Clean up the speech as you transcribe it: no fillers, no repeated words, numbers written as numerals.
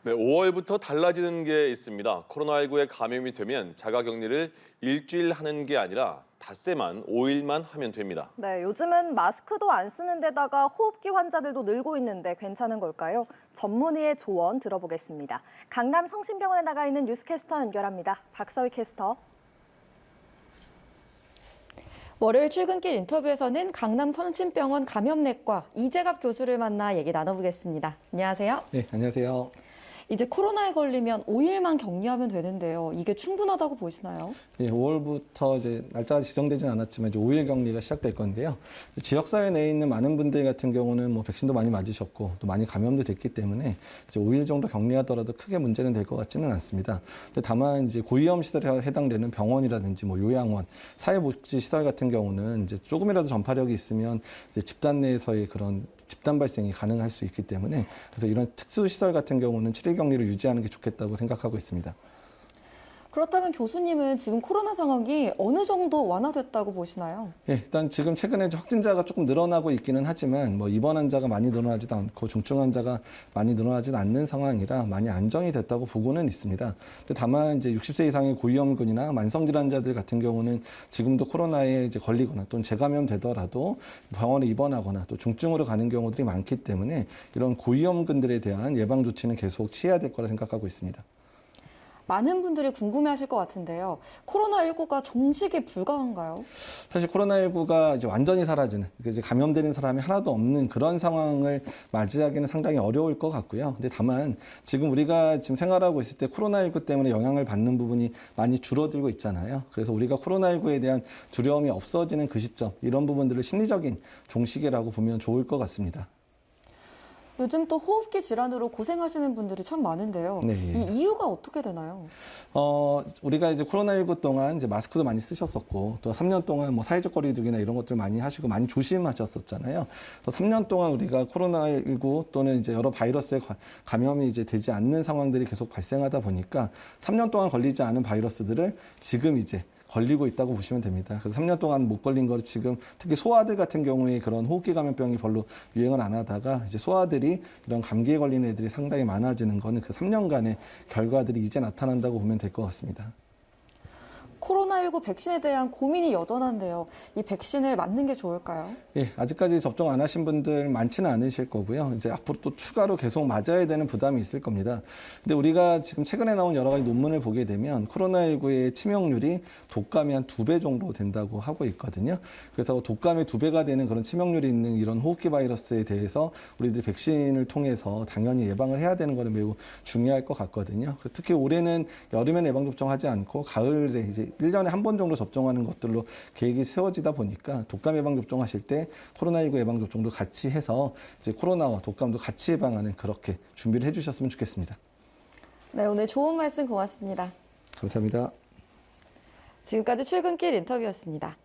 네, 5월부터 달라지는 게 있습니다. 코로나19에 감염이 되면 자가격리를 일주일 하는 게 아니라 닷새만 5일만 하면 됩니다. 네, 요즘은 마스크도 안 쓰는 데다가 호흡기 환자들도 늘고 있는데 괜찮은 걸까요? 전문의의 조언 들어보겠습니다. 강남 성심병원에 나가 있는 뉴스캐스터 연결합니다. 박서희 캐스터. 월요일 출근길 인터뷰에서는 강남 성심병원 감염내과 이재갑 교수를 만나 얘기 나눠보겠습니다. 안녕하세요. 네, 안녕하세요. 이제 코로나에 걸리면 5일만 격리하면 되는데요. 이게 충분하다고 보시나요? 예, 5월부터 이제 날짜가 지정되진 않았지만 이제 5일 격리가 시작될 건데요. 지역사회 내에 있는 많은 분들 같은 경우는 뭐 백신도 많이 맞으셨고 또 많이 감염도 됐기 때문에 이제 5일 정도 격리하더라도 크게 문제는 될 것 같지는 않습니다. 근데 다만 이제 고위험 시설에 해당되는 병원이라든지 뭐 요양원, 사회복지 시설 같은 경우는 이제 조금이라도 전파력이 있으면 이제 집단 내에서의 그런 집단 발생이 가능할 수 있기 때문에 그래서 이런 특수 시설 같은 경우는 7일 격리를 유지하는 게 좋겠다고 생각하고 있습니다. 그렇다면 교수님은 지금 코로나 상황이 어느 정도 완화됐다고 보시나요? 예, 일단 지금 최근에 확진자가 조금 늘어나고 있기는 하지만 뭐 입원 환자가 많이 늘어나지도 않고 중증 환자가 많이 늘어나지도 않는 상황이라 많이 안정이 됐다고 보고는 있습니다. 근데 다만 이제 60세 이상의 고위험군이나 만성 질환자들 같은 경우는 지금도 코로나에 이제 걸리거나 또는 재감염 되더라도 병원에 입원하거나 또 중증으로 가는 경우들이 많기 때문에 이런 고위험군들에 대한 예방 조치는 계속 취해야 될 거라 생각하고 있습니다. 많은 분들이 궁금해하실 것 같은데요. 코로나19가 종식이 불가한가요? 사실 코로나19가 이제 완전히 사라지는, 이제 감염되는 사람이 하나도 없는 그런 상황을 맞이하기는 상당히 어려울 것 같고요. 근데 다만 지금 우리가 지금 생활하고 있을 때 코로나19 때문에 영향을 받는 부분이 많이 줄어들고 있잖아요. 그래서 우리가 코로나19에 대한 두려움이 없어지는 그 시점, 이런 부분들을 심리적인 종식이라고 보면 좋을 것 같습니다. 요즘 또 호흡기 질환으로 고생하시는 분들이 참 많은데요. 네. 이 이유가 어떻게 되나요? 우리가 이제 코로나19 동안 이제 마스크도 많이 쓰셨었고, 또 3년 동안 뭐 사회적 거리두기나 이런 것들 많이 하시고 많이 조심하셨었잖아요. 또 3년 동안 우리가 코로나19 또는 이제 여러 바이러스에 감염이 이제 되지 않는 상황들이 계속 발생하다 보니까 3년 동안 걸리지 않은 바이러스들을 지금 이제 걸리고 있다고 보시면 됩니다. 그래서 3년 동안 못 걸린 거를 지금 특히 소아들 같은 경우에 그런 호흡기 감염병이 별로 유행을 안 하다가 이제 소아들이 이런 감기에 걸리는 애들이 상당히 많아지는 거는 그 3년간의 결과들이 이제 나타난다고 보면 될 것 같습니다. 코로나19 백신에 대한 고민이 여전한데요. 이 백신을 맞는 게 좋을까요? 예, 아직까지 접종 안 하신 분들 많지는 않으실 거고요. 이제 앞으로 또 추가로 계속 맞아야 되는 부담이 있을 겁니다. 근데 우리가 지금 최근에 나온 여러 가지 논문을 보게 되면 코로나19의 치명률이 독감이 한 2배 정도 된다고 하고 있거든요. 그래서 독감의 2배가 되는 그런 치명률이 있는 이런 호흡기 바이러스에 대해서 우리들이 백신을 통해서 당연히 예방을 해야 되는 거는 매우 중요할 것 같거든요. 특히 올해는 여름에 예방접종하지 않고 가을에 이제 1년에 한 번 정도 접종하는 것들로 계획이 세워지다 보니까 독감 예방접종하실 때 코로나19 예방접종도 같이 해서 이제 코로나와 독감도 같이 예방하는 그렇게 준비를 해주셨으면 좋겠습니다. 네, 오늘 좋은 말씀 고맙습니다. 감사합니다. 지금까지 출근길 인터뷰였습니다.